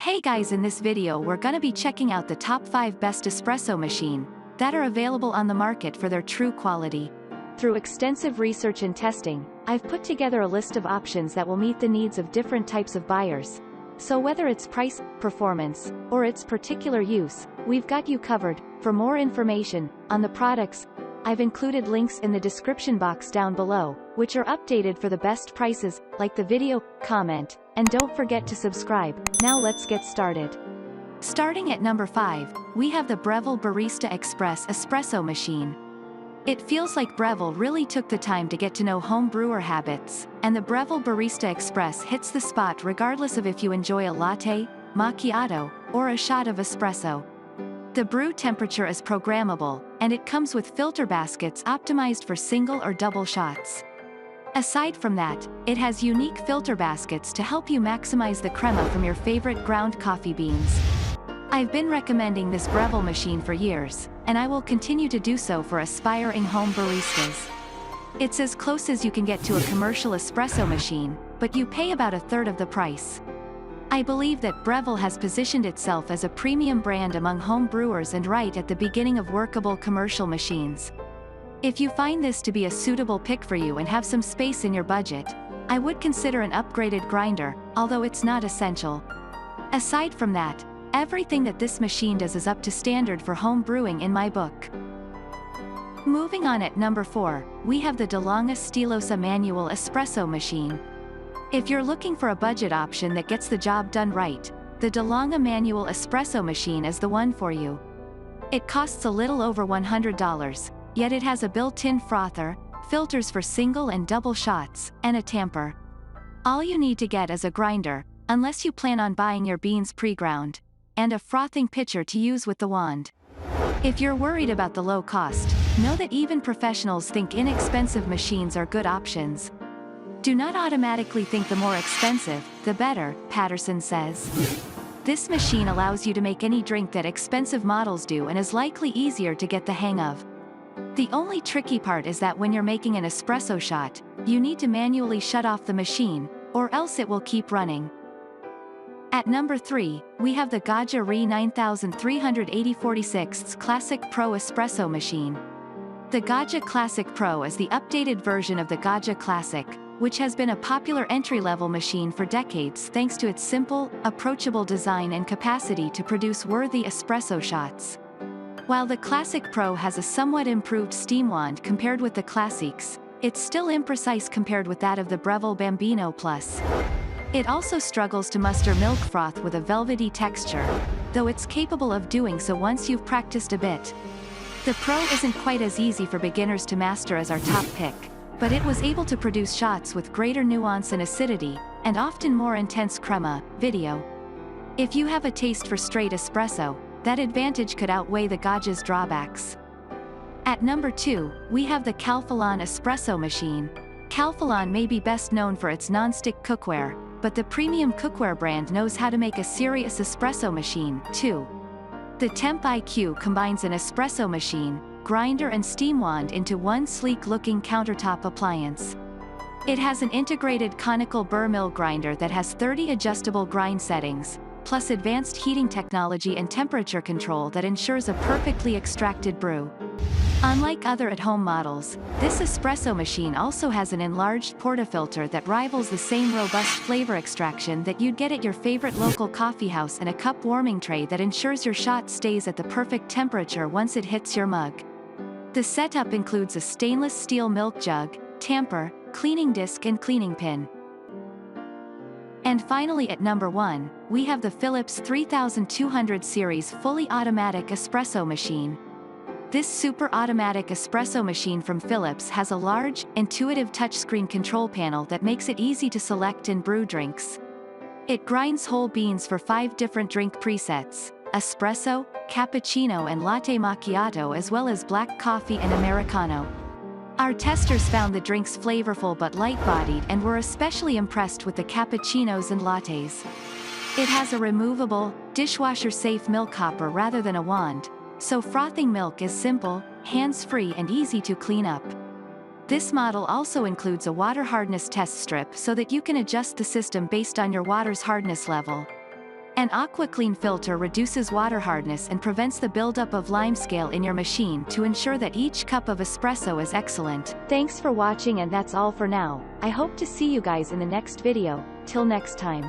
Hey guys, in this video we're gonna be checking out the top 5 best espresso machine that are available on the market for their true quality. Through extensive research and testing, I've put together a list of options that will meet the needs of different types of buyers. So whether it's price, performance, or its particular use, we've got you covered. For more information on the products, I've included links in the description box down below, which are updated for the best prices. Like the video, comment, and don't forget to subscribe. Now let's get started. Starting at number 5, we have the Breville Barista Express Espresso Machine. It feels like Breville really took the time to get to know home brewer habits, and the Breville Barista Express hits the spot regardless of if you enjoy a latte, macchiato, or a shot of espresso. The brew temperature is programmable, and it comes with filter baskets optimized for single or double shots. Aside from that, it has unique filter baskets to help you maximize the crema from your favorite ground coffee beans. I've been recommending this Breville machine for years, and I will continue to do so for aspiring home baristas. It's as close as you can get to a commercial espresso machine, but you pay about a third of the price. I believe that Breville has positioned itself as a premium brand among home brewers and right at the beginning of workable commercial machines. If you find this to be a suitable pick for you and have some space in your budget, I would consider an upgraded grinder, although it's not essential. Aside from that, everything that this machine does is up to standard for home brewing in my book. Moving on, at number 4, we have the Longhi Stilosa Manual Espresso Machine. If you're looking for a budget option that gets the job done right, the Longhi Manual Espresso Machine is the one for you. It costs a little over $100, yet it has a built-in frother, filters for single and double shots, and a tamper. All you need to get is a grinder, unless you plan on buying your beans pre-ground, and a frothing pitcher to use with the wand. If you're worried about the low cost, know that even professionals think inexpensive machines are good options. Do not automatically think the more expensive, the better, Patterson says. This machine allows you to make any drink that expensive models do and is likely easier to get the hang of. The only tricky part is that when you're making an espresso shot, you need to manually shut off the machine, or else it will keep running. At number 3, we have the Gaggia RE 9380/46 Classic Pro Espresso Machine. The Gaggia Classic Pro is the updated version of the Gaggia Classic, which has been a popular entry-level machine for decades thanks to its simple, approachable design and capacity to produce worthy espresso shots. While the Classic Pro has a somewhat improved steam wand compared with the Classics, it's still imprecise compared with that of the Breville Bambino Plus. It also struggles to muster milk froth with a velvety texture, though it's capable of doing so once you've practiced a bit. The Pro isn't quite as easy for beginners to master as our top pick, but it was able to produce shots with greater nuance and acidity, and often more intense crema, video. If you have a taste for straight espresso, that advantage could outweigh the Gaggia's drawbacks. At number 2, we have the Calphalon Espresso Machine. Calphalon may be best known for its non-stick cookware, but the premium cookware brand knows how to make a serious espresso machine, too. The Temp IQ combines an espresso machine, grinder and steam wand into one sleek-looking countertop appliance. It has an integrated conical burr mill grinder that has 30 adjustable grind settings, plus advanced heating technology and temperature control that ensures a perfectly extracted brew. Unlike other at-home models, this espresso machine also has an enlarged portafilter that rivals the same robust flavor extraction that you'd get at your favorite local coffeehouse, and a cup warming tray that ensures your shot stays at the perfect temperature once it hits your mug. The setup includes a stainless steel milk jug, tamper, cleaning disc and cleaning pin. And finally, at number 1, we have the Philips 3200 series fully automatic espresso machine. This super automatic espresso machine from Philips has a large, intuitive touchscreen control panel that makes it easy to select and brew drinks. It grinds whole beans for 5 different drink presets: espresso, cappuccino and latte macchiato, as well as black coffee and Americano. Our testers found the drinks flavorful but light-bodied and were especially impressed with the cappuccinos and lattes. It has a removable, dishwasher-safe milk hopper rather than a wand, so frothing milk is simple, hands-free and easy to clean up. This model also includes a water hardness test strip so that you can adjust the system based on your water's hardness level. An AquaClean filter reduces water hardness and prevents the buildup of limescale in your machine to ensure that each cup of espresso is excellent. Thanks for watching, and that's all for now. I hope to see you guys in the next video. Till next time.